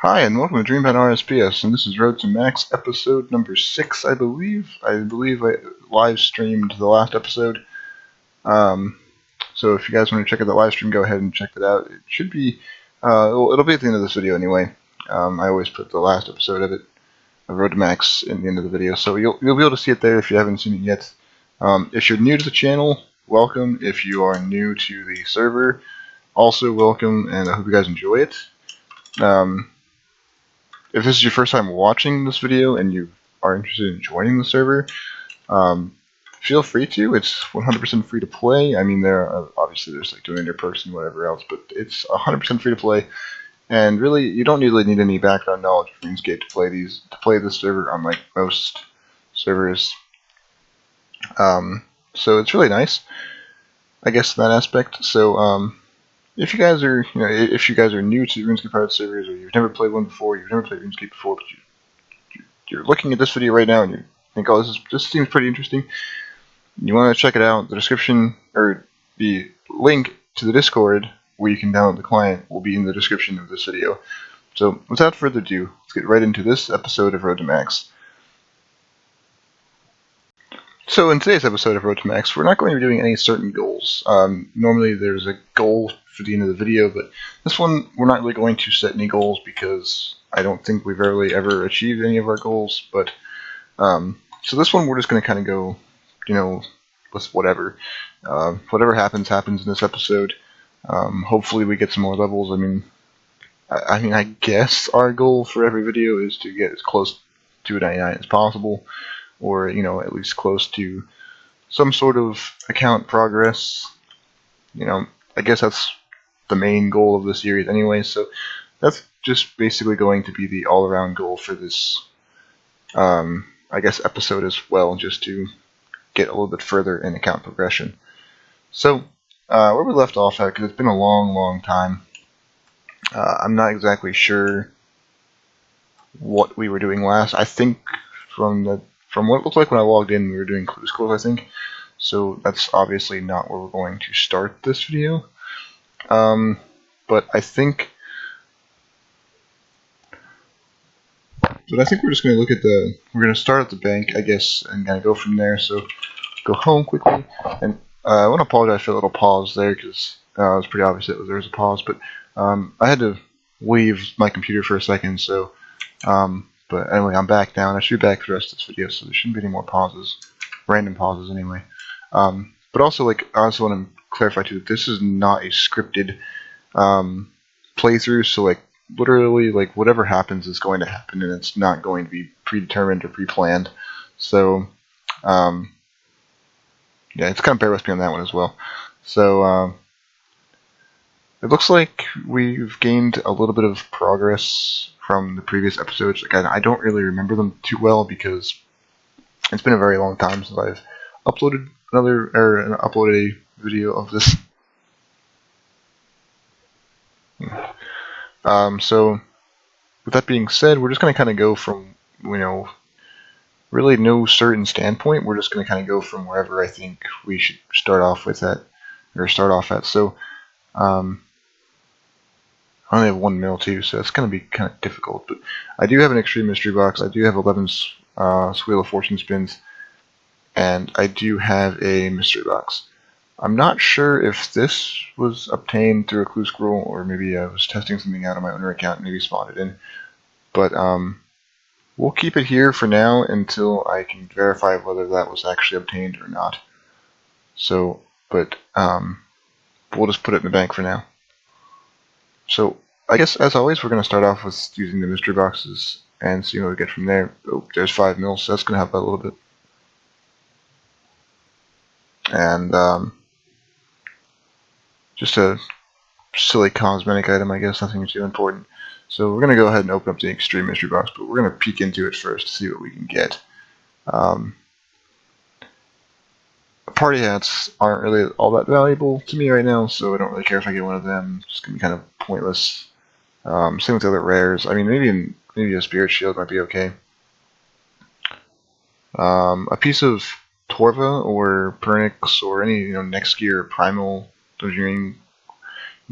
Hi, and welcome to DreamBoundRSPS, and this is Road to Max episode number 6, I believe. I live streamed the last episode. So if you guys want to check out the live stream, go ahead and check it out. It should be, it'll be at the end of this video anyway. I always put the last episode of Road to Max in the end of the video, so you'll be able to see it there if you haven't seen it yet. If you're new to the channel, welcome. If you are new to the server, also welcome, and I hope you guys enjoy it. If this is your first time watching this video and you are interested in joining the server, feel free to. It's 100% free to play. I mean, obviously there's like donator perks and whatever else, but it's 100% free to play. And really, you don't really need any background knowledge of RuneScape to play this server, unlike most servers. So it's really nice, I guess, in that aspect. So if you guys are, new to RuneScape private servers, or you've never played one before, you've never played RuneScape before, but you're looking at this video right now and you think, oh, this seems pretty interesting, you want to check it out, the description, or the link to the Discord where you can download the client will be in the description of this video. So without further ado, let's get right into this episode of Road to Max. So in today's episode of Road to Max, we're not going to be doing any certain goals. Normally there's a goal for the end of the video, but this one we're not really going to set any goals because I don't think we've really ever achieved any of our goals. But so this one we're just going to kind of go, with whatever. Whatever happens in this episode. Hopefully we get some more levels. I guess our goal for every video is to get as close to a 99 as possible, or at least close to some sort of account progress. I guess that's the main goal of the series anyway, so that's just basically going to be the all-around goal for this I guess episode as well, just to get a little bit further in account progression. So where we left off at, because it's been a long time, I'm not exactly sure what we were doing last. I think from what it looked like when I logged in, we were doing clue schools, I think. So that's obviously not where we're going to start this video. But I think we're just going to we're going to start at the bank, I guess, and kind of go from there. So go home quickly. And I want to apologize for a little pause there, because it was pretty obvious that there was a pause. But I had to leave my computer for a second, so... but anyway, I'm back now, and I should be back for the rest of this video, so there shouldn't be any more pauses. Random pauses, anyway. But also, I also want to clarify, too, that this is not a scripted playthrough, so, literally, whatever happens is going to happen, and it's not going to be predetermined or pre-planned. So, yeah, it's kind of bear with me on that one as well. So, it looks like we've gained a little bit of progress from the previous episodes. I don't really remember them too well because it's been a very long time since I've uploaded a video of this. So with that being said, we're just going to kind of go from, really no certain standpoint. We're just going to kind of go from wherever I think we should start off at. So I only have 1 mil too, so it's going to be kind of difficult. But I do have an extreme mystery box. I do have 11 Wheel of Fortune spins, and I do have a mystery box. I'm not sure if this was obtained through a clue scroll, or maybe I was testing something out on my owner account and maybe spawned it in. But we'll keep it here for now until I can verify whether that was actually obtained or not. So, but we'll just put it in the bank for now. So, I guess, as always, we're going to start off with using the mystery boxes and see what we get from there. Oh, there's 5 mil, so that's going to help out a little bit. And, just a silly cosmetic item, I guess, nothing too important. So we're going to go ahead and open up the extreme mystery box, but we're going to peek into it first to see what we can get. Party hats aren't really all that valuable to me right now, so I don't really care if I get one of them. It's just going to be kind of pointless. Same with the other rares. Maybe a spirit shield might be okay. A piece of Torva or Pernix or any next gear primal engineering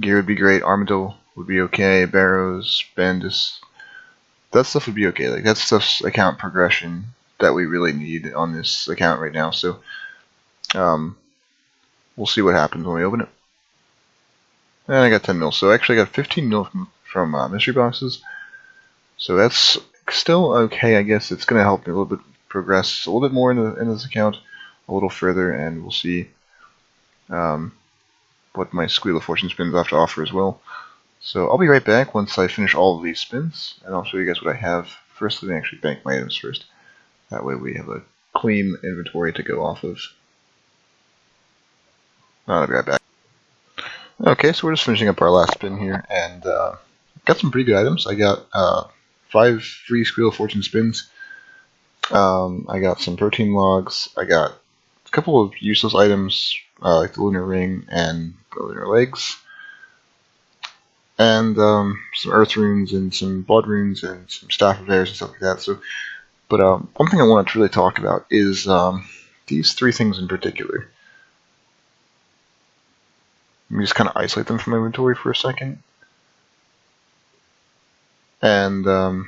gear would be great. Armadillo would be okay. Barrows, Bandis, that stuff would be okay. Like that stuff's account progression that we really need on this account right now. So we'll see what happens when we open it. And I got 10 mil. So actually I got 15 mil from mystery boxes. So that's still okay. I guess it's going to help me a little bit progress a little bit more in this account, a little further, and we'll see what my Squeal of Fortune spins have to offer as well. So I'll be right back once I finish all of these spins, and I'll show you guys what I have. First, let me actually bank my items first. That way we have a clean inventory to go off of. I'll be right back. Okay, so we're just finishing up our last spin here, and got some pretty good items. I got 5 free Squeal of Fortune spins. I got some protein logs. I got a couple of useless items, like the lunar ring and the lunar legs. And some earth runes and some blood runes and some staff of airs and stuff like that. So, but one thing I wanted to really talk about is these 3 things in particular. Let me just kind of isolate them from my inventory for a second. And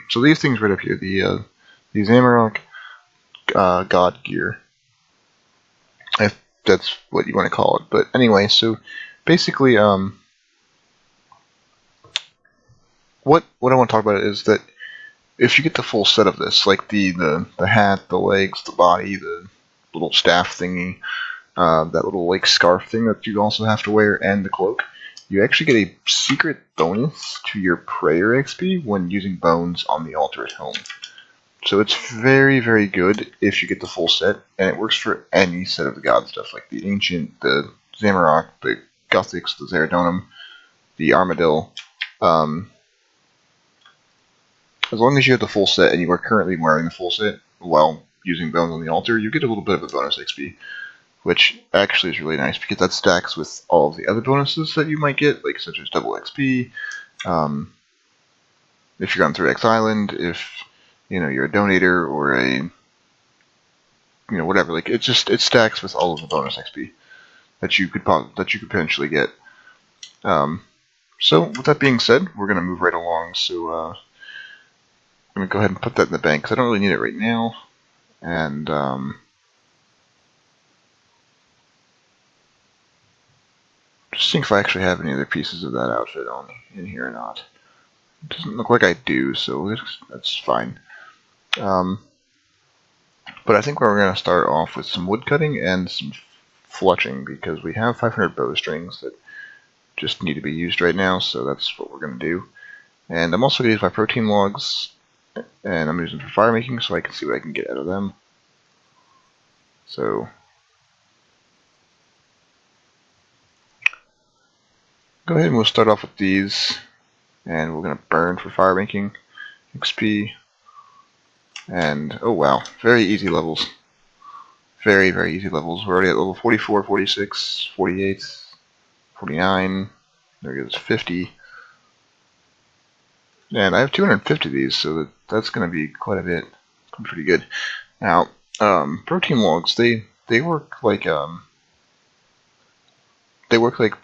so these things right up here, the Zamarok God Gear. If that's what you want to call it. But anyway, so basically, what I want to talk about is that if you get the full set of this, like the hat, the legs, the body, the little staff thingy, that little like scarf thing that you also have to wear, and the cloak, you actually get a secret bonus to your prayer XP when using bones on the altar at home. So it's very, very good if you get the full set, and it works for any set of the god stuff, like the Ancient, the Zamarok, the Gothics, the Zeradonum, the Armadillo. As long as you have the full set and you are currently wearing the full set while using bones on the altar, you get a little bit of a bonus XP, which actually is really nice because that stacks with all of the other bonuses that you might get, like such as double XP. If you're on 3X Island, if you're a donator or a whatever, like it stacks with all of the bonus XP that you could potentially get. So with that being said, we're gonna move right along. So I'm gonna go ahead and put that in the bank because I don't really need it right now, and just think if I actually have any other pieces of that outfit on in here or not. It doesn't look like I do, so that's fine. But I think we're going to start off with some wood cutting and some fletching because we have 500 bowstrings that just need to be used right now, so that's what we're going to do. And I'm also going to use my protein logs, and I'm using them for fire making so I can see what I can get out of them. So go ahead and we'll start off with these, and we're going to burn for fire making XP. And oh wow, very easy levels. Very, very easy levels. We're already at level 44, 46, 48, 49, there goes 50. And I have 250 of these, so that's going to be quite a bit. Pretty good. Now, protein logs, they work like the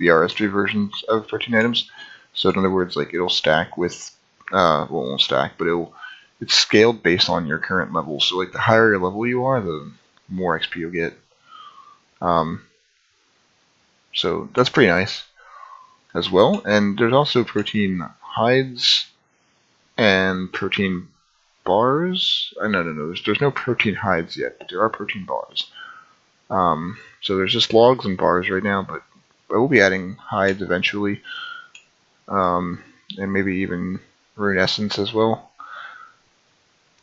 RS3 versions of protein items. So in other words, like it'll stack with, well, it won't stack, but it's scaled based on your current level. So like the higher your level you are, the more XP you'll get. So that's pretty nice as well. And there's also protein hides and protein bars. No. There's no protein hides yet, but there are protein bars. So there's just logs and bars right now, but I will be adding hides eventually, and maybe even rune essence as well.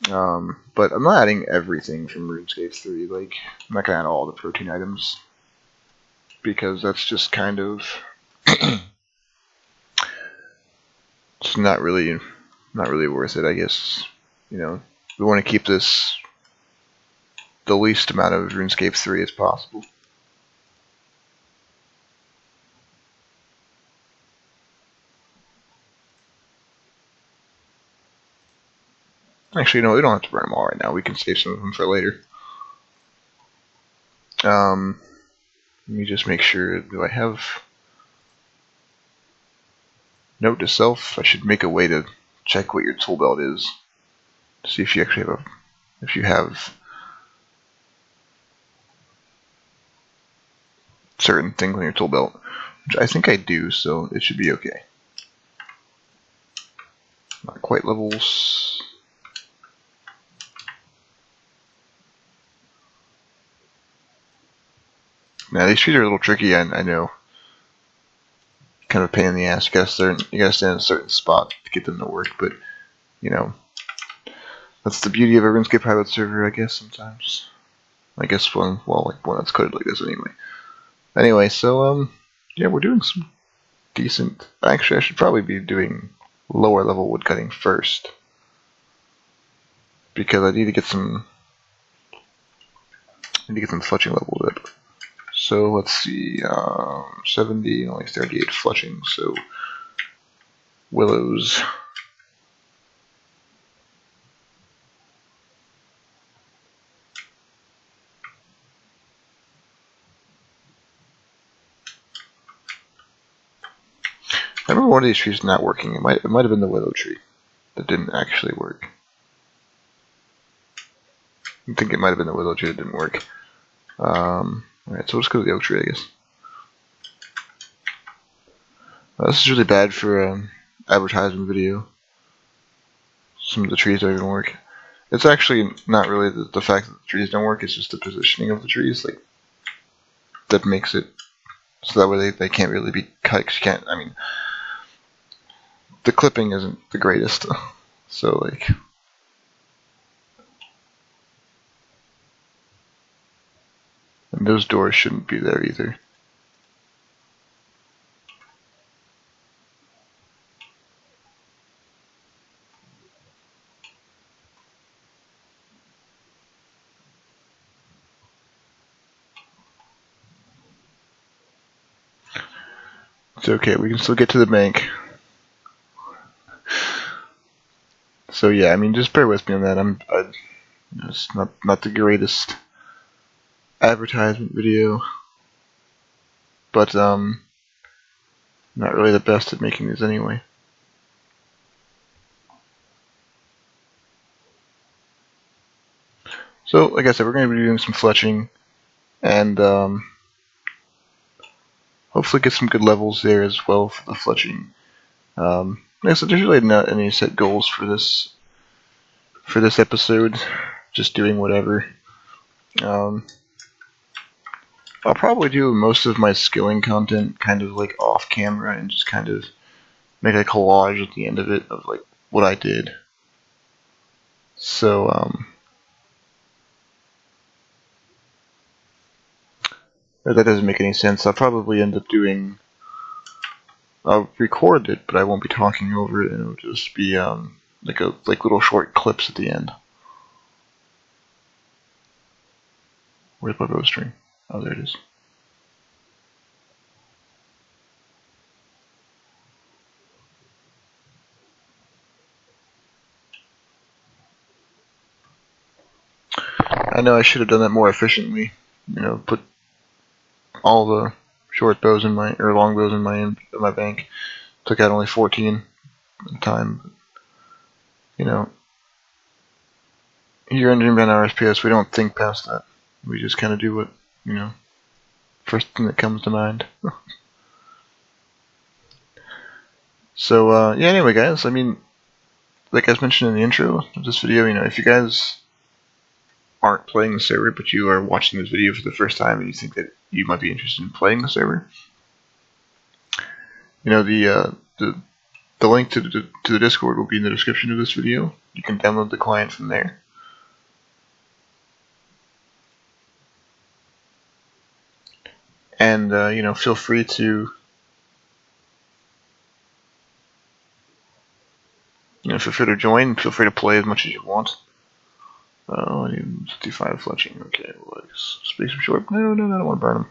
But I'm not adding everything from RuneScape 3. Like, I'm not gonna add all the protein items because that's just kind of it's not really worth it. I guess we want to keep this the least amount of RuneScape 3 as possible. Actually, we don't have to burn them all right now. We can save some of them for later. Let me just make sure. Do I have note to self? I should make a way to check what your tool belt is. to see if you actually have if you have certain things on your tool belt, which I think I do, so it should be okay. Not quite levels. Now these trees are a little tricky, I know. Kind of a pain in the ass. You gotta stand in a certain spot to get them to work, but you know, that's the beauty of a RuneScape private server, I guess. Sometimes, I guess one that's coded like this anyway. Anyway, so yeah, we're doing some decent. Actually, I should probably be doing lower level woodcutting first because I need to get some. Fletching levels up. So let's see, 70 and only 38 fletching. So willows. I remember one of these trees not working. It might have been the willow tree that didn't actually work. I think it might have been the willow tree that didn't work. Alright, so let's go to the oak tree, I guess. This is really bad for advertisement video. Some of the trees don't even work. It's actually not really the fact that the trees don't work, it's just the positioning of the trees, like, that makes it so that way they can't really be cut, 'cause you can't, I mean, the clipping isn't the greatest, so like, and those doors shouldn't be there either. It's okay, we can still get to the bank. So yeah, I mean, just bear with me on that. It's not the greatest advertisement video, but not really the best at making these anyway. So, like I said, we're going to be doing some fletching, and hopefully get some good levels there as well for the fletching. Like I said, there's really not any set goals for this episode. Just doing whatever. I'll probably do most of my skilling content kind of like off camera and just kind of make a collage at the end of it of like what I did. So that doesn't make any sense. I'll probably end up doing. I'll record it, but I won't be talking over it, and it'll just be like little short clips at the end. Where's my bowstring? Oh, there it is. I know I should have done that more efficiently. You know, put all the short bows in my or long bows in my bank. Took out only 14 at the time. But, you know, here in DreamBoundRSPS, we don't think past that. We just kind of do what, you know, first thing that comes to mind. So yeah. Anyway, guys, I mean, like I was mentioned in the intro of this video, you know, if you guys aren't playing the server, but you are watching this video for the first time and you think that you might be interested in playing the server, you know, the link to the Discord will be in the description of this video. You can download the client from there. And you know, feel free to join. Feel free to play as much as you want. Oh, I need 55 fletching. Okay, well, space them short. No, I don't want to burn them.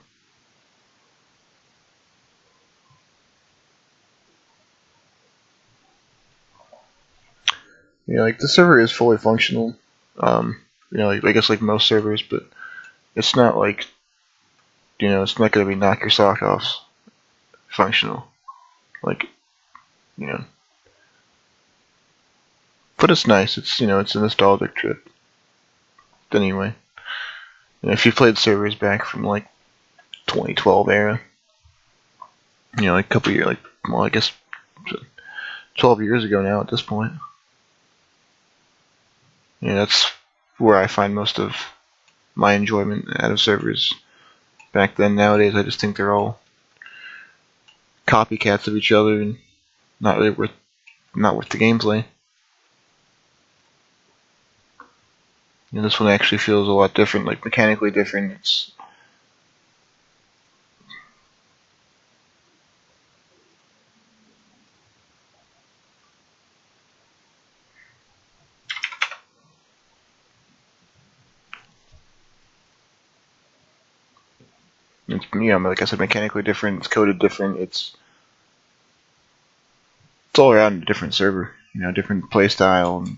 Yeah, like the server is fully functional. You know, like, I guess like most servers, but it's not like, you know, it's not going to be knock your sock off functional. Like, you know, But it's nice. It's it's a nostalgic trip. Anyway, if you played servers back from like 2012 era, like a couple years, like well, I guess 12 years ago now at this point. That's where I find most of my enjoyment out of servers. Back then, nowadays, I just think they're all copycats of each other and not really worth the gameplay. This one actually feels a lot different, like mechanically different. It's like I said, mechanically different. It's coded different. It's all around a different server. Different playstyle and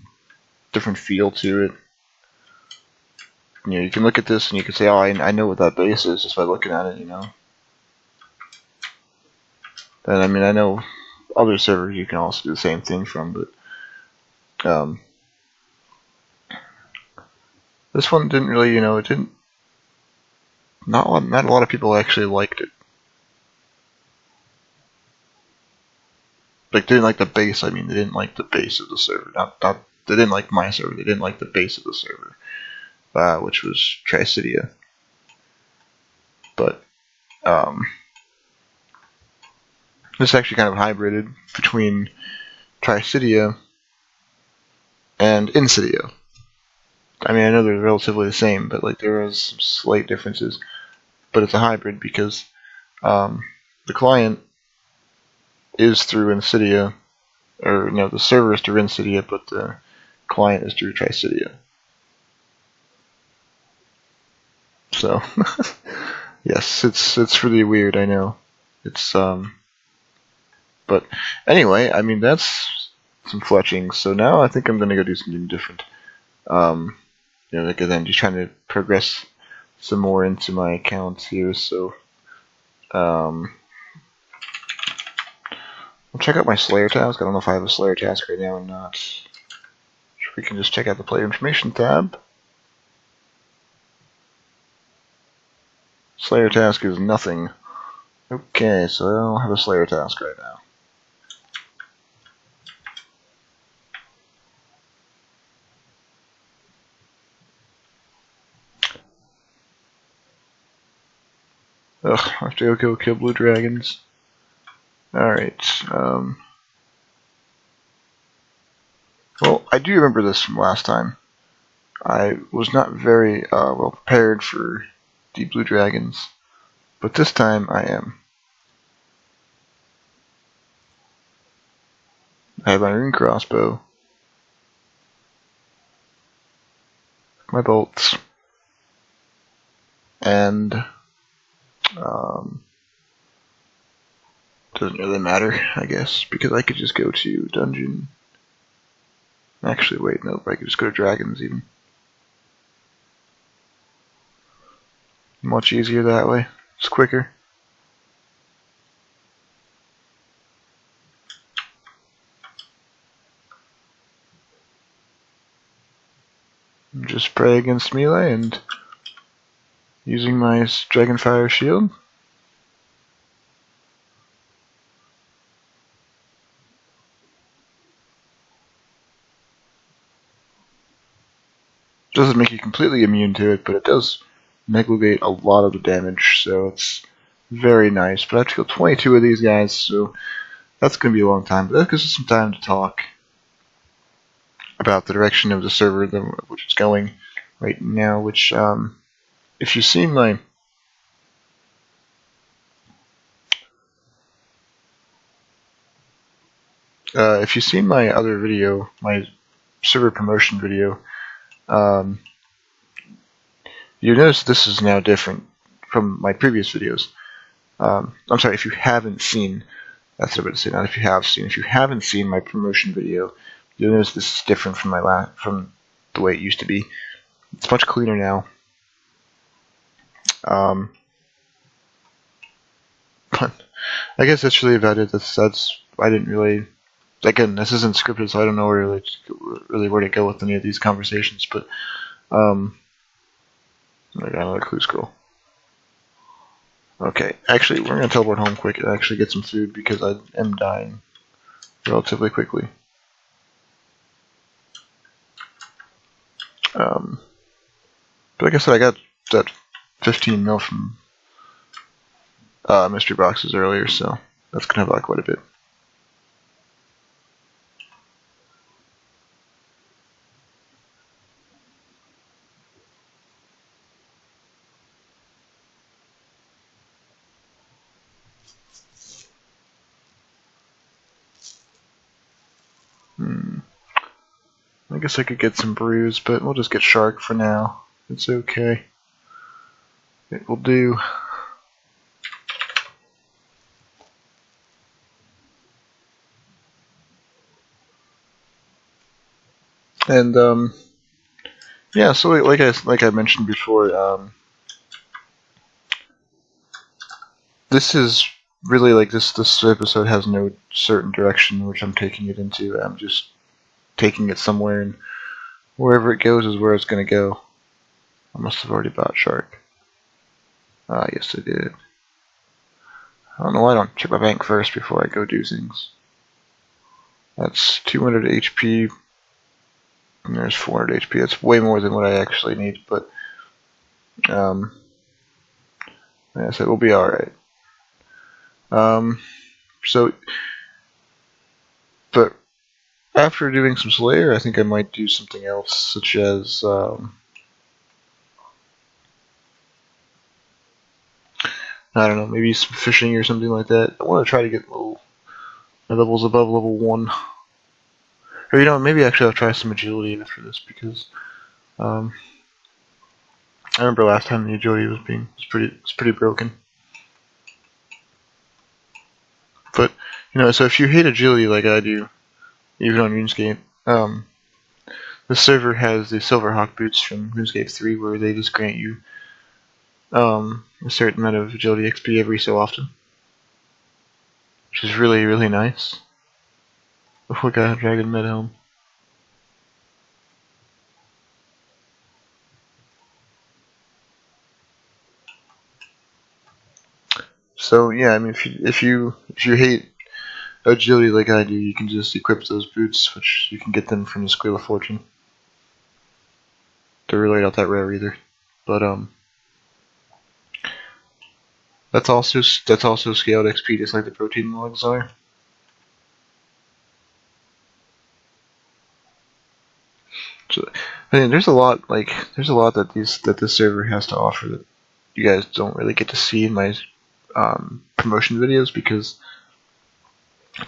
different feel to it. You can look at this and you can say, "Oh, I know what that base is just by looking at it." And I know other servers you can also do the same thing from, but this one didn't really, it didn't. Not a lot of people actually liked it. Like, they didn't like the base. I mean, they didn't like the base of the server. Not they didn't like my server. They didn't like the base of the server, which was Tricidia. But this is actually kind of hybrided between Tricidia and Insidia. I mean, I know they're relatively the same, but like there is some slight differences. But it's a hybrid because the client is through Insidia, or no, the server is through Insidia, but the client is through Tricidia. So, yes, it's really weird. I know. It's but anyway, I mean that's some fletching. So now I think I'm gonna go do something different. Like I'm just trying to progress some more into my accounts here. So, I'll check out my Slayer task. I don't know if I have a Slayer task right now or not. We can just check out the player information tab. Slayer task is nothing. Okay, so I don't have a Slayer task right now. Ugh, I have to go kill blue dragons. Alright, well, I do remember this from last time. I was not very well prepared for the blue dragons, but this time I am. I have my rune crossbow, my bolts, and doesn't really matter, I guess, because I could just go to dungeon. Actually, wait, no, I could just go to dragons even. Much easier that way. It's quicker. Just pray against melee and using my Dragonfire shield. Doesn't make you completely immune to it, but it does negligate a lot of the damage, so it's very nice. But I have to kill 22 of these guys, so that's going to be a long time. But that gives us some time to talk about the direction of the server, which is going right now. Which, if you've seen my other video, my server promotion video, you notice this is now different from my previous videos. I'm sorry, if you haven't seen, that's what I'm going to say, not if you have seen. If you haven't seen my promotion video, you'll notice this is different from from the way it used to be. It's much cleaner now. But I guess that's really about it. That's I didn't really again, this isn't scripted, so I don't know really where to go with any of these conversations. But I got another clue scroll. Okay, actually, we're gonna teleport home quick and actually get some food because I am dying relatively quickly. But like I said, I got that 15 mil from mystery boxes earlier, so that's gonna help out quite a bit. I guess I could get some brews, but we'll just get shark for now. It's okay. It will do. And yeah. So like I mentioned before, this is really like this episode has no certain direction which I'm taking it into. I'm just taking it somewhere, and wherever it goes is where it's gonna go. I must have already bought shark. Ah, yes I did. I don't know why I don't check my bank first before I go do things. That's 200 HP, and there's 400 HP. That's way more than what I actually need, but like I said, we'll be alright. So, but after doing some Slayer, I think I might do something else, such as I don't know, maybe some fishing or something like that. I want to try to get my levels above level 1. Or you know, maybe actually I'll try some agility after this because I remember last time the agility was pretty broken. But you know, so if you hate agility like I do, even on RuneScape, the server has the Silverhawk boots from RuneScape 3 where they just grant you a certain amount of agility XP every so often, which is really nice. Oh, look at Dragon Med Helm. So yeah, I mean, if you hate agility like I do, you can just equip those boots, which you can get them from the Squeal of Fortune. They're really not that rare either, but that's also scaled XP just like the protein logs are. So I mean, there's a lot that this server has to offer that you guys don't really get to see in my promotion videos because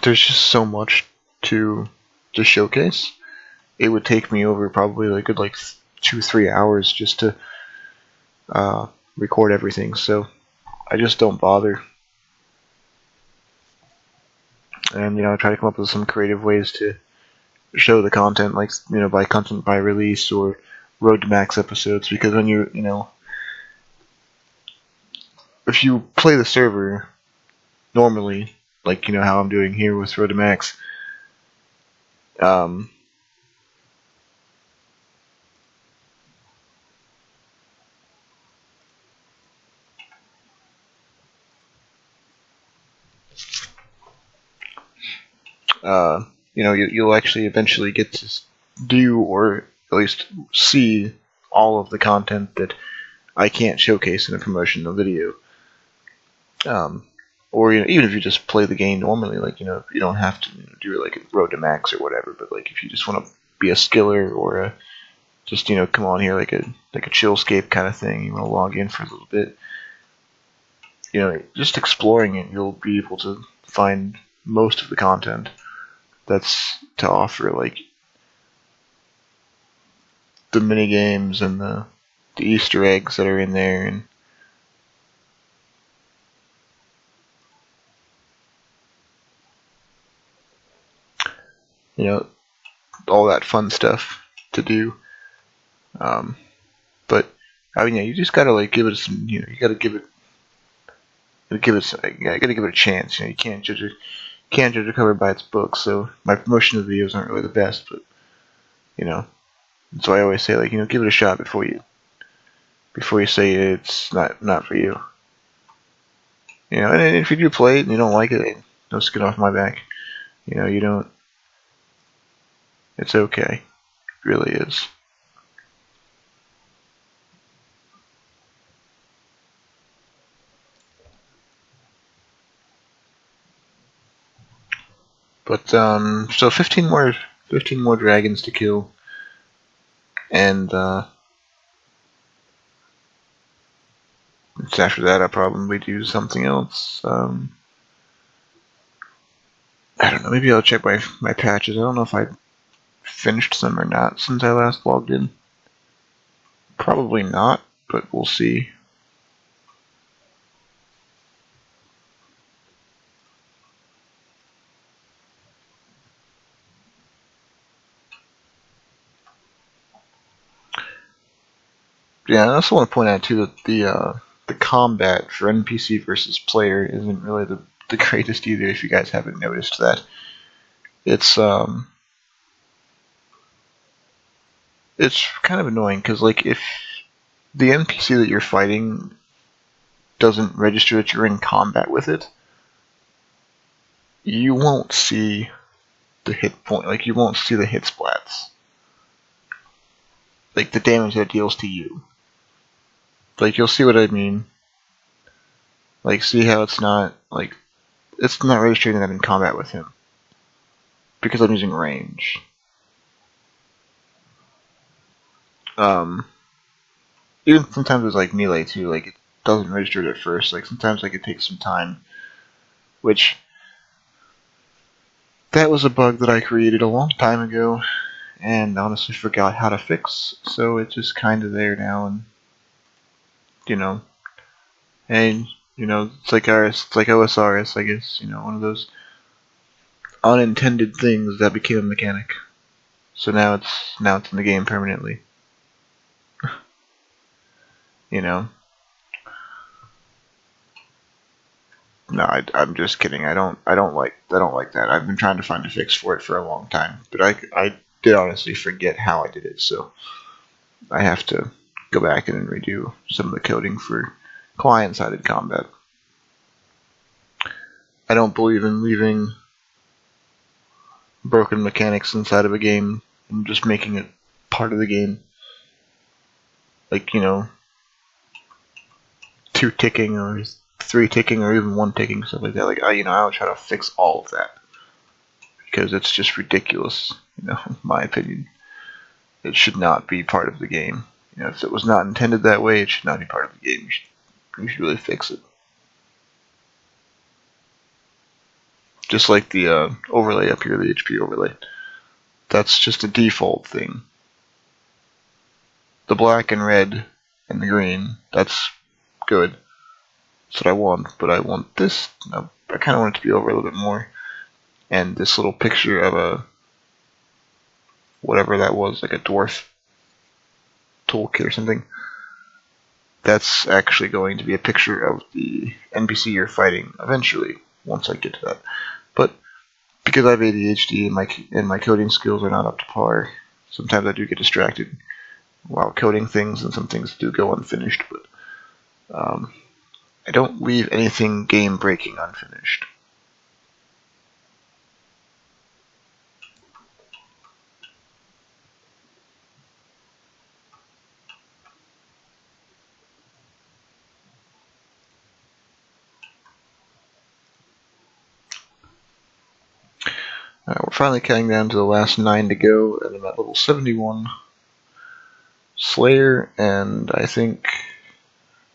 there's just so much to showcase. It would take me over probably like a good 2-3 hours just to record everything. So I just don't bother, and you know, I try to come up with some creative ways to show the content, like you know, by content by release or road to max episodes. Because when you know, if you play the server normally, like you know how I'm doing here with road to max, um, you know, you'll actually eventually get to do or at least see all of the content that I can't showcase in a promotional video. Or you know, even if you just play the game normally, like you know, you don't have to do like a road to max or whatever. But like if you just want to be a skiller or just you know come on here like a chillscape kind of thing, you want to log in for a little bit, you know, just exploring it, you'll be able to find most of the content that's to offer, like the mini games and the Easter eggs that are in there, and you know all that fun stuff to do. But I mean, yeah, you just gotta like give it some, you know, you gotta give it a chance. You know, you can't can't judge a cover by its book, so my promotion of the videos aren't really the best, but, you know, so I always say, like, you know, give it a shot before you say it's not for you. You know, and if you do play it and you don't like it, don't skin off my back. You know, you don't, it's okay. It really is. But, so 15 more dragons to kill, and, after that I'll probably do something else. I don't know, maybe I'll check my patches. I don't know if I finished them or not since I last logged in. Probably not, but we'll see. Yeah, I also want to point out too that the combat for NPC versus player isn't really the greatest either. If you guys haven't noticed that, it's kind of annoying because, like, if the NPC that you're fighting doesn't register that you're in combat with it, you won't see the hit point. Like, you won't see the hit splats, like the damage that it deals to you. Like, you'll see what I mean. Like, see how it's not registering that I'm in combat with him because I'm using range. Even sometimes it's like melee too. Like, it doesn't register it at first. Like, sometimes like it takes some time, which that was a bug that I created a long time ago and honestly forgot how to fix. So it's just kind of there now, and you know, and you know, it's like OSRS, I guess. You know, one of those unintended things that became a mechanic. So now it's in the game permanently. You know. No, I'm just kidding. I don't like that. I've been trying to find a fix for it for a long time, but I did honestly forget how I did it, so I have to go back and redo some of the coding for client-sided combat. I don't believe in leaving broken mechanics inside of a game and just making it part of the game. Like, you know, 2 ticking or 3 ticking or even 1 ticking, stuff like that. Like, I would try to fix all of that because it's just ridiculous, you know, in my opinion. It should not be part of the game. You know, if it was not intended that way, it should not be part of the game. You should really fix it. Just like the overlay up here, the HP overlay. That's just a default thing. The black and red and the green, that's good. That's what I want, but I want this. No, I kind of want it to be over a little bit more. And this little picture of a whatever that was, like a dwarf toolkit or something. That's actually going to be a picture of the NPC you're fighting eventually, once I get to that. But because I have ADHD and my coding skills are not up to par, sometimes I do get distracted while coding things, and some things do go unfinished. But I don't leave anything game-breaking unfinished. We're finally counting down to the last 9 to go, and I'm at level 71 Slayer, and I think,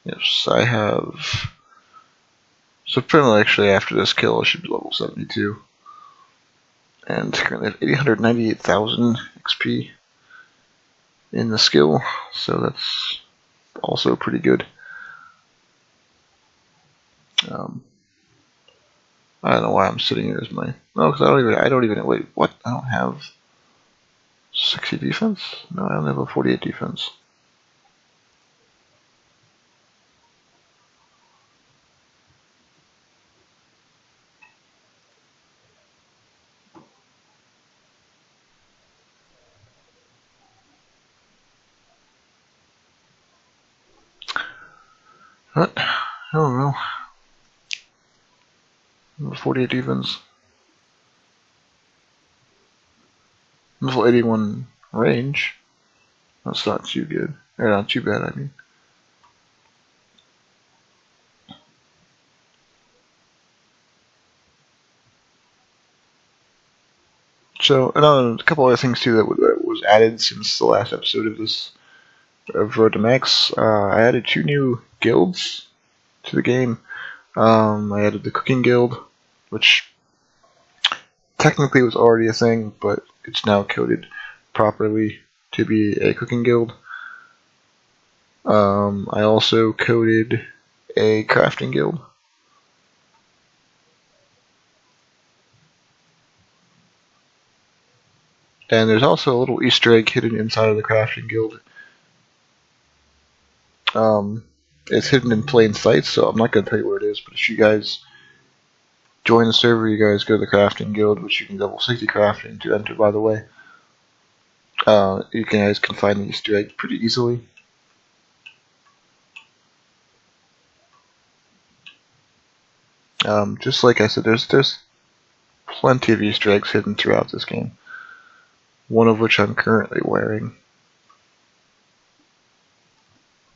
yes, I have. So pretty much actually after this kill, I should be level 72. And currently have 898,000 XP in the skill, so that's also pretty good. I don't know why I'm sitting here as my. No, because I don't even. Wait, what? I don't have 60 defense? No, I only have a 48 defense. But, I don't know. 48 defense. Level 81 range. That's not too good. Or not too bad, I mean. So, and a couple other things too that was added since the last episode of this of Road to Max. I added 2 new guilds to the game. I added the Cooking Guild, which technically was already a thing, but it's now coded properly to be a cooking guild. I also coded a crafting guild. And there's also a little Easter egg hidden inside of the crafting guild. It's hidden in plain sight, so I'm not going to tell you where it is, but if you guys join the server, you guys go to the crafting guild, which you can level 60 crafting to enter, by the way. You guys can find the Easter egg pretty easily. Just like I said, there's plenty of Easter eggs hidden throughout this game. One of which I'm currently wearing.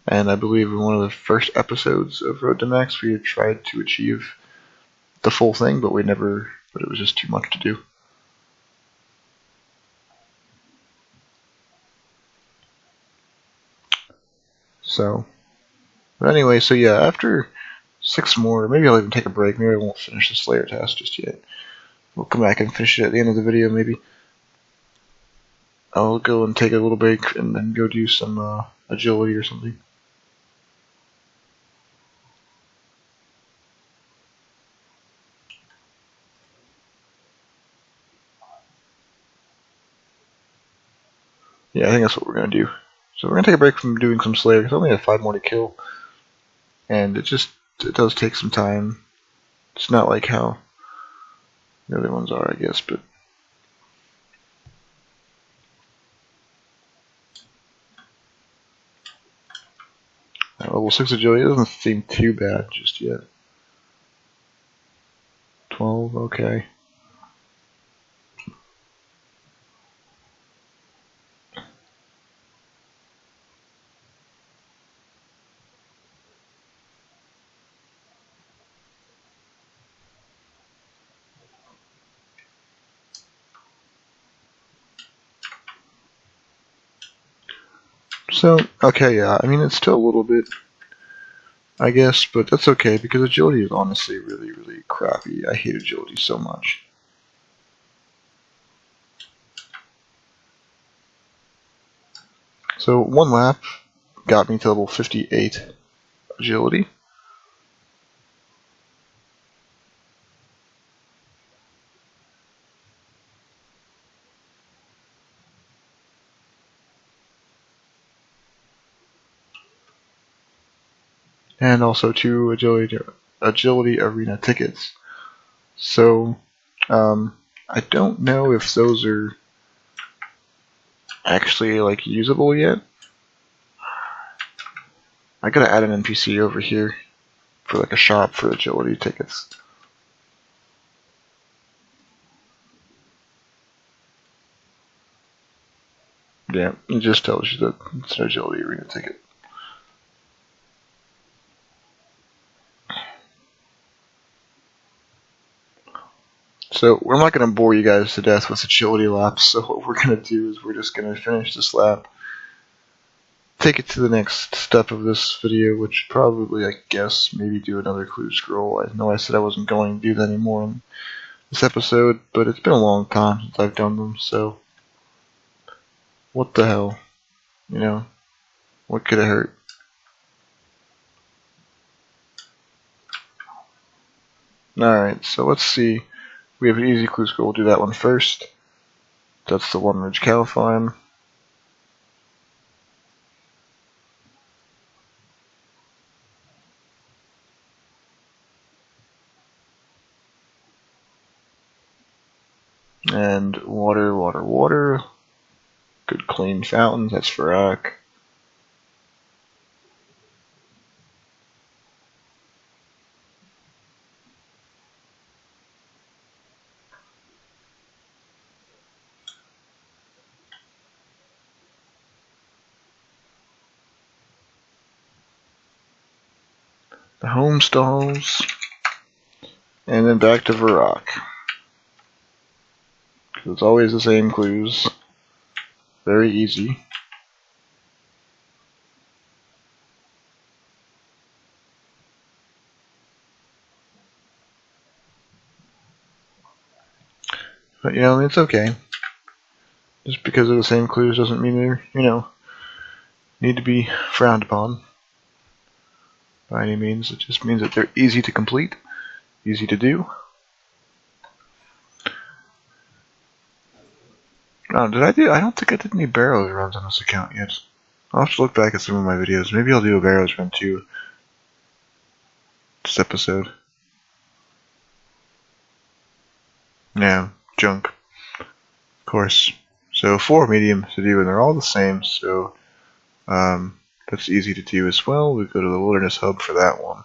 And I believe in one of the first episodes of Road to Max, we had tried to achieve the full thing, but it was just too much to do. So, but anyway, so yeah, after 6 more, maybe I'll even take a break. Maybe I won't finish the Slayer task just yet. We'll come back and finish it at the end of the video, maybe. I'll go and take a little break and then go do some agility or something. Yeah, I think that's what we're going to do. So we're going to take a break from doing some Slayer, because I only have 5 more to kill. And it does take some time. It's not like how the other ones are, I guess, but... level 6 agility doesn't seem too bad just yet. 12, okay. So, okay, yeah, I mean, it's still a little bit, I guess, but that's okay, because agility is honestly really, really crappy. I hate agility so much. So, 1 lap got me to level 58 agility. And also 2 agility arena tickets. So, I don't know if those are actually, like, usable yet. I gotta add an NPC over here for, like, a shop for agility tickets. Yeah, it just tells you that it's an agility arena ticket. So we're not going to bore you guys to death with agility laps, so what we're going to do is we're just going to finish this lap, take it to the next step of this video, which probably, I guess, maybe do another clue scroll. I know I said I wasn't going to do that anymore in this episode, but it's been a long time since I've done them, so what the hell, you know, what could it hurt? Alright, so let's see. We have an easy clue scroll. We'll do that one first. That's the One Ridge Cow Farm. And water, water, water. Good clean fountains, that's Farak. the home stalls, and then back to Varrock. It's always the same clues. Very easy. But, it's okay. Just because of the same clues doesn't mean they're, need to be frowned upon by any means. It just means that they're easy to complete, easy to do. Oh, I don't think I did any barrels runs on this account yet. I'll have to look back at some of my videos. Maybe I'll do a barrels run too. This episode. Yeah, junk. Of course. So 4 medium to do, and they're all the same, so that's easy to do as well. We go to the Wilderness Hub for that one.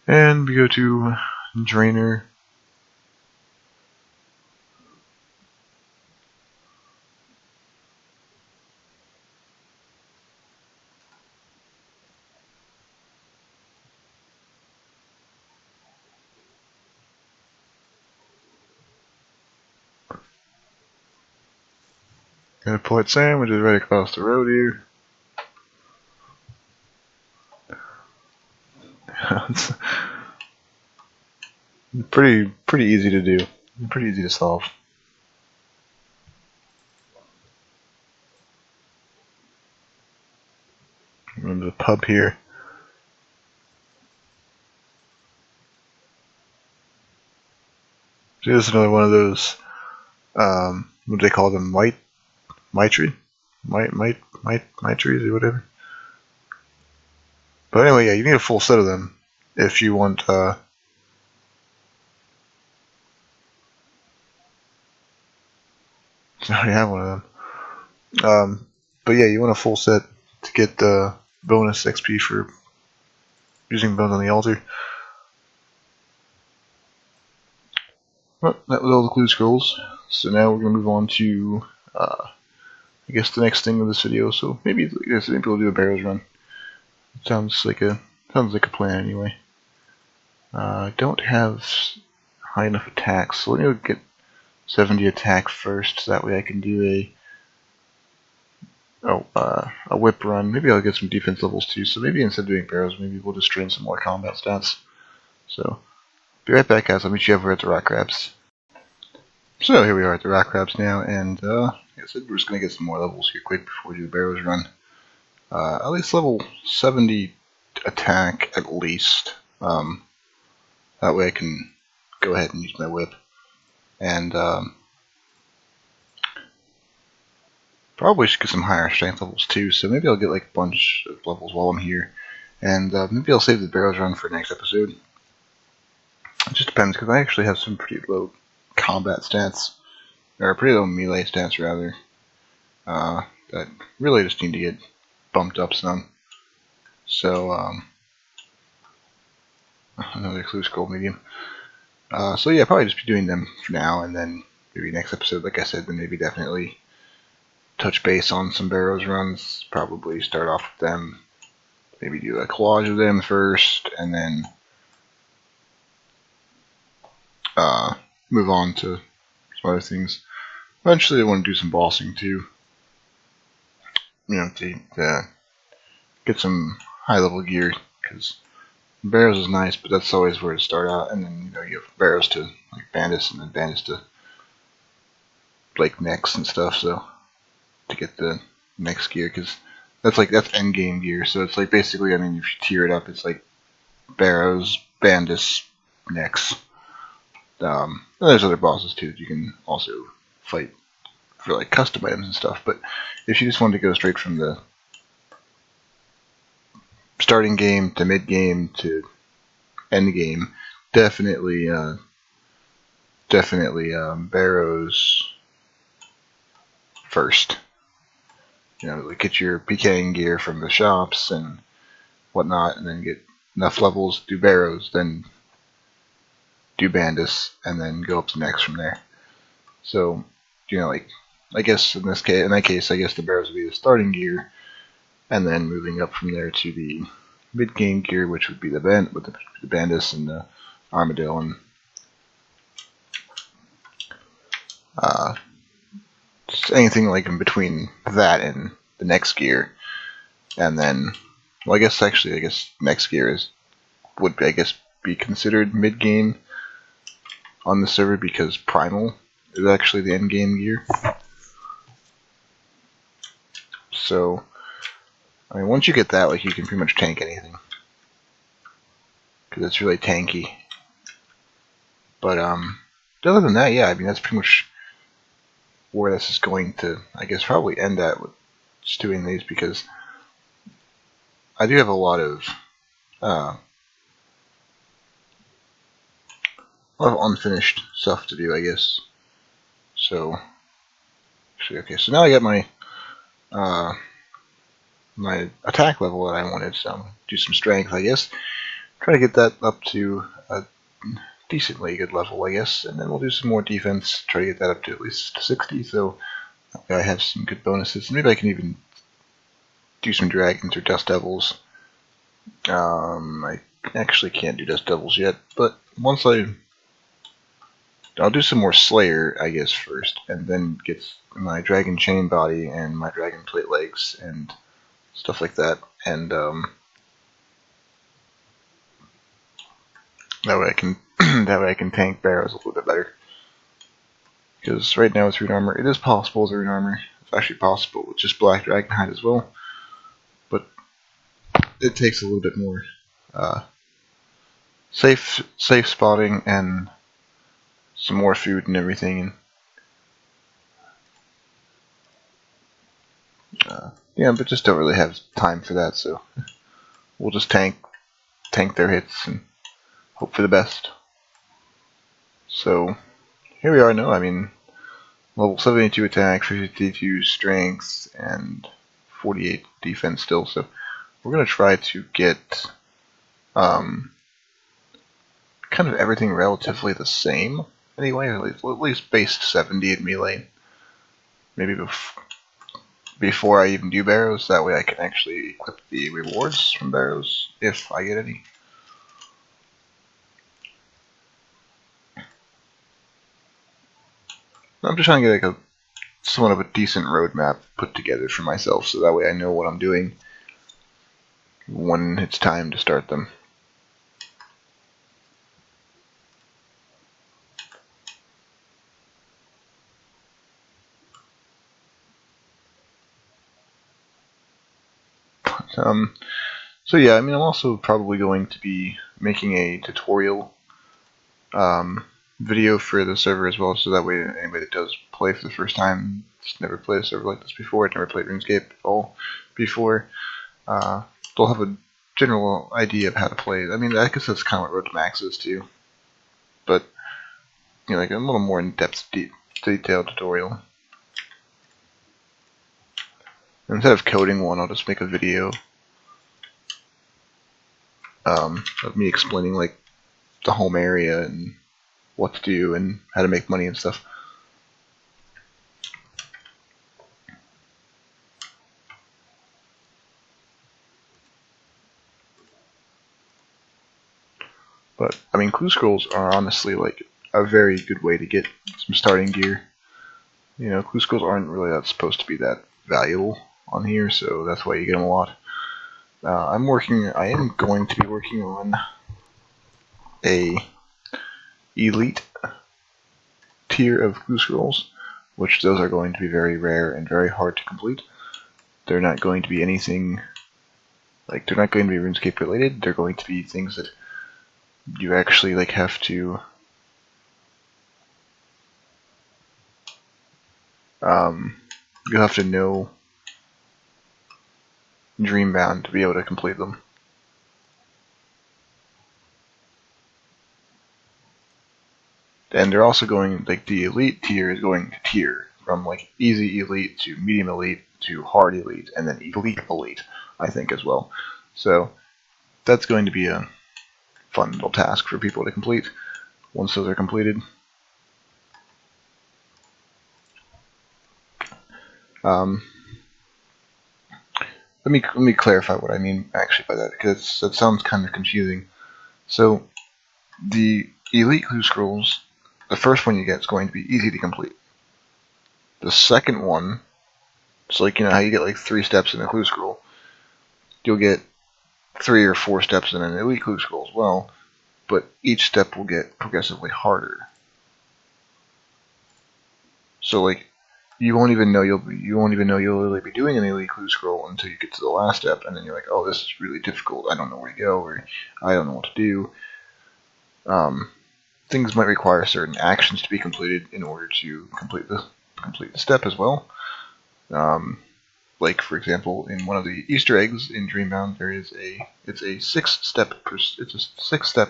And we go to Drainer. Got a Port Sam, which is right across the road here. It's pretty easy to do. Pretty easy to solve. Remember the pub here. So this is another one of those, what do they call them? Mitri trees or whatever. But anyway, yeah, you need a full set of them if you want, I already have one of them. But yeah, you want a full set to get the bonus XP for using bones on the altar. Well, that was all the clue scrolls. So now we're gonna move on to, I guess the next thing of this video. So maybe we'll do a barrels run. It sounds like a plan anyway. I don't have high enough attacks, so let me get 70 attack first. So that way I can do a whip run. Maybe I'll get some defense levels too. So maybe instead of doing barrels, maybe we'll just train some more combat stats. So be right back, guys. I'll meet you over at the rock crabs. So here we are at the rock crabs now, and like I said, we're just gonna get some more levels here quick before we do the barrels run. At least level 70 attack at least. That way I can go ahead and use my whip, and probably should get some higher strength levels too. So maybe I'll get like a bunch of levels while I'm here, and maybe I'll save the barrels run for next episode. It just depends, because I actually have some pretty low combat stats, or pretty low melee stats rather, that really just need to get bumped up some. So another clue scroll medium. So yeah, probably just be doing them for now, and then maybe next episode, like I said, then maybe definitely touch base on some barrels runs. Probably start off with them, maybe do a collage of them first, and then move on to some other things. Eventually I want to do some bossing too, to get some high level gear, because barrels is nice, but that's always where to start out, and then you have barrels to like bandits, and then bandits to like necks and stuff, so to get the next gear, because that's end game gear. So it's like basically, if you tier it up, it's like barrows, bandits, necks. And there's other bosses too that you can also fight for like custom items and stuff. But if you just wanted to go straight from the starting game to mid game to end game, definitely Barrows first. You know, like get your PKing gear from the shops and whatnot, and then get enough levels, do Barrows, then do Bandus, and then go up to next from there. So, you know, like I guess in that case, I guess the Barrows would be the starting gear, and then moving up from there to the mid game gear, which would be the Bandus and the Armadillo, and just anything like in between that and the next gear, and then, well, I guess next gear would be considered mid game on the server because Primal is actually the end game gear. So, I mean, once you get that, like, you can pretty much tank anything because it's really tanky. But other than that, yeah, I mean, that's pretty much where this is going to, I guess, probably end at with just doing these, because I do have a lot of unfinished stuff to do, I guess. So, actually, okay, so now I got my my attack level that I wanted, so do some strength, I guess. Try to get that up to a decently good level, I guess, and then we'll do some more defense, try to get that up to at least 60, so I have some good bonuses. Maybe I can even do some dragons or dust devils. I actually can't do dust devils yet, but once I'll do some more Slayer, I guess, first, and then get my dragon chain body and my dragon plate legs and stuff like that, and that way I can tank Barrows a little bit better. Because right now with rune armor, it is possible with rune armor. It's actually possible with just black dragon hide as well, but it takes a little bit more safe spotting and some more food and everything. And yeah, but just don't really have time for that, so we'll just tank their hits and hope for the best. So here we are now. I mean, level 72 attack, 52 strength, and 48 defense still. So we're gonna try to get kind of everything relatively the same. Anyway, at least base 70 in melee. Maybe before I even do Barrows, that way I can actually equip the rewards from Barrows, if I get any. I'm just trying to get like somewhat of a decent roadmap put together for myself, so that way I know what I'm doing when it's time to start them. So yeah, I mean, I'm also probably going to be making a tutorial video for the server as well, so that way anybody that does play for the first time, just never played a server like this before, never played RuneScape at all before, they'll have a general idea of how to play. I mean, I guess that's kind of what Road to Max is too, but you know, like a little more in-depth, detailed tutorial. Instead of coding one, I'll just make a video of me explaining like the home area and what to do and how to make money and stuff. But I mean, clue scrolls are honestly like a very good way to get some starting gear. You know, clue scrolls aren't really supposed to be that valuable on here, so that's why you get them a lot. I am going to be working on a elite tier of clue scrolls, which those are going to be very rare and very hard to complete. They're not going to be anything like, they're not going to be RuneScape related. They're going to be things that you actually like have to you'll have to know DreamBound to be able to complete them. And they're also going, like, the elite tier is going to tier from like easy elite to medium elite to hard elite and then elite, I think, as well. So that's going to be a fun little task for people to complete once those are completed. Let me clarify what I mean actually by that, because that sounds kind of confusing. So the elite clue scrolls, the first one you get is going to be easy to complete. The second one, it's like, you know how you get like 3 steps in a clue scroll, you'll get 3 or 4 steps in an elite clue scroll as well, but each step will get progressively harder. So like, you won't even know you'll really be doing an elite clue scroll until you get to the last step, and then you're like, oh, this is really difficult. I don't know where to go, or I don't know what to do. Things might require certain actions to be completed in order to complete the step as well. Like, for example, in one of the Easter eggs in DreamBound, it's a 6-step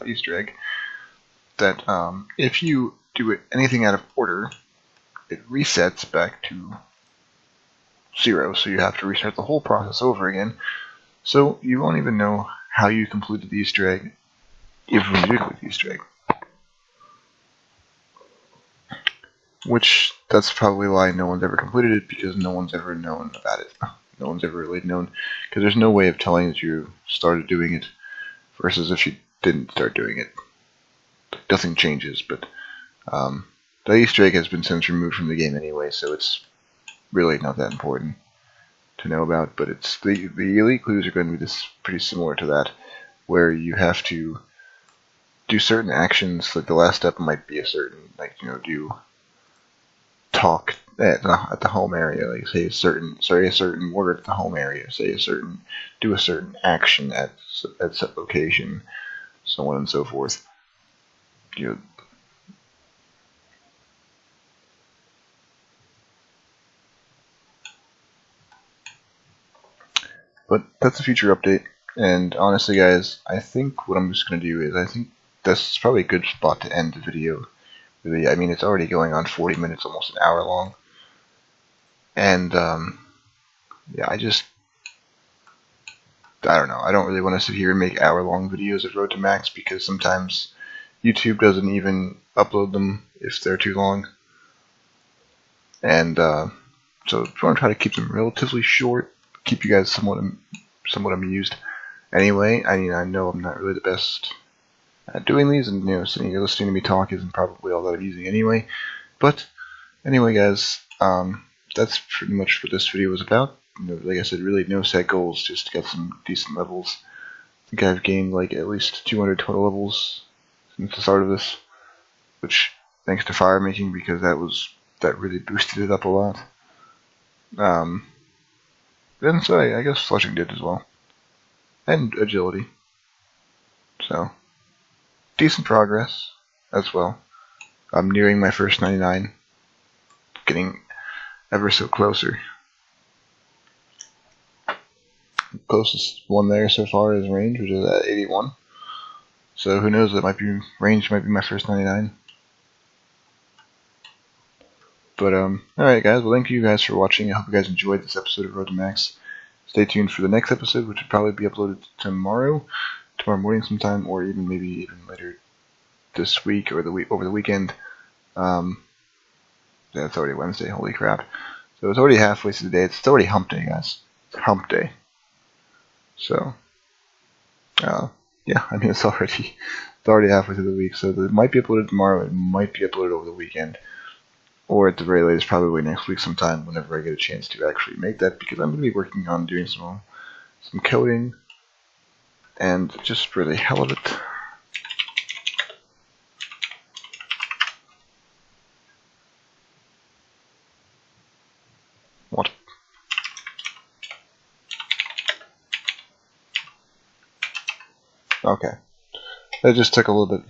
Easter egg that if you do anything out of order, it resets back to 0, so you have to restart the whole process over again. So you won't even know how you completed the Easter egg, even when you do complete the Easter egg. Which, that's probably why no one's ever completed it, because no one's ever known about it. No one's ever really known, because there's no way of telling that you started doing it versus if you didn't start doing it. Nothing changes, but the Easter egg has been since removed from the game anyway, so it's really not that important to know about. But it's the elite clues are going to be pretty similar to that, where you have to do certain actions. Like the last step might be a certain, like, you know, do talk at the home area, like say a certain word at the home area, do a certain action at set location, so on and so forth. You know, but that's a future update. And honestly, guys, I think what I'm just going to do is, I think this is probably a good spot to end the video. Really, I mean, it's already going on 40 minutes, almost an hour long. And yeah, I don't know. I don't really want to sit here and make hour-long videos of Road to Max, because sometimes YouTube doesn't even upload them if they're too long. And so I want to try to keep them relatively short, keep you guys somewhat amused. Anyway, I mean, I know I'm not really the best at doing these, and, you know, sitting here listening to me talk isn't probably all that amusing anyway. But anyway, guys, that's pretty much what this video was about. You know, like I said, really no set goals, just to get some decent levels. I think I've gained like at least 200 total levels since the start of this, which, thanks to fire making, because that really boosted it up a lot. Then so I guess flushing did as well, and agility. So decent progress as well. I'm nearing my first 99, getting ever so closer. Closest one there so far is range, which is at 81. So who knows, range might be my first 99. But alright guys, well, thank you guys for watching. I hope you guys enjoyed this episode of Road to Max. Stay tuned for the next episode, which will probably be uploaded tomorrow morning sometime, or maybe even later this week or over the weekend. Yeah, it's already Wednesday, holy crap. So it's already halfway through the day. It's already hump day, guys. It's hump day. So yeah, I mean, it's already halfway through the week, so it might be uploaded tomorrow, it might be uploaded over the weekend, or at the very latest, probably next week sometime, whenever I get a chance to actually make that, because I'm going to be working on doing some coding, and just for the hell of it. What? Okay. That just took a little bit.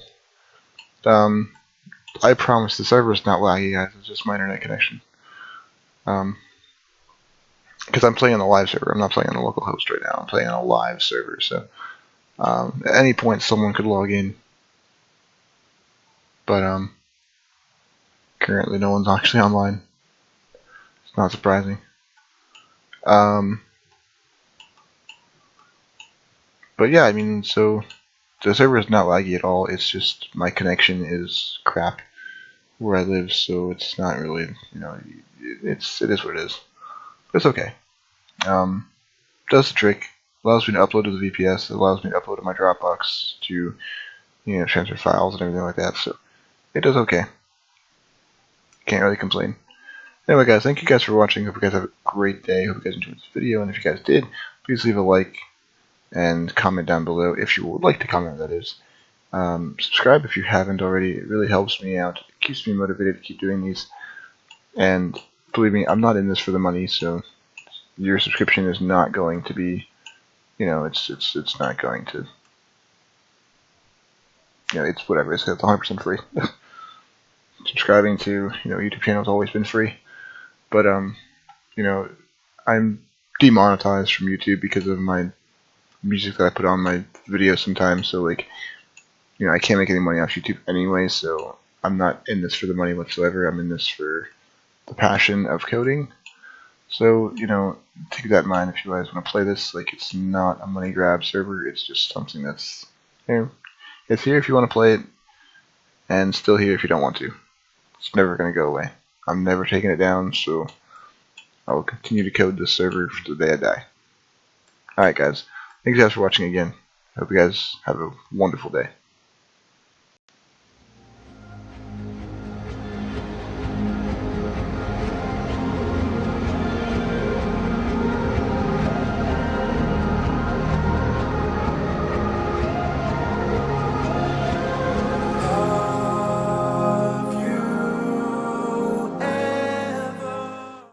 I promise the server is not laggy, guys. It's just my internet connection. Because I'm playing on a live server. I'm not playing on a local host right now. I'm playing on a live server, so at any point someone could log in. But currently no one's actually online. It's not surprising. But yeah, I mean, so the server is not laggy at all. It's just my connection is crap where I live, so it's not really, it is what it is. But it's okay. Does the trick. Allows me to upload to the VPS. It allows me to upload to my Dropbox to, transfer files and everything like that. So it does okay. Can't really complain. Anyway, guys, thank you guys for watching. Hope you guys have a great day. Hope you guys enjoyed this video. And if you guys did, please leave a like and comment down below if you would like to comment, that is. Subscribe if you haven't already. It really helps me out. It keeps me motivated to keep doing these. And believe me, I'm not in this for the money, so your subscription is not going to be, it's not going to, it's whatever. It's 100% free. Subscribing to, YouTube channel has always been free. But, I'm demonetized from YouTube because of my music that I put on my videos sometimes, so like, I can't make any money off YouTube anyway, so I'm not in this for the money whatsoever. I'm in this for the passion of coding. So, take that in mind if you guys want to play this. Like, it's not a money grab server, it's just something that's, it's here if you want to play it, and still here if you don't want to. It's never going to go away. I'm never taking it down, so I will continue to code this server to the day I die. Alright guys, thanks guys for watching again. Hope you guys have a wonderful day.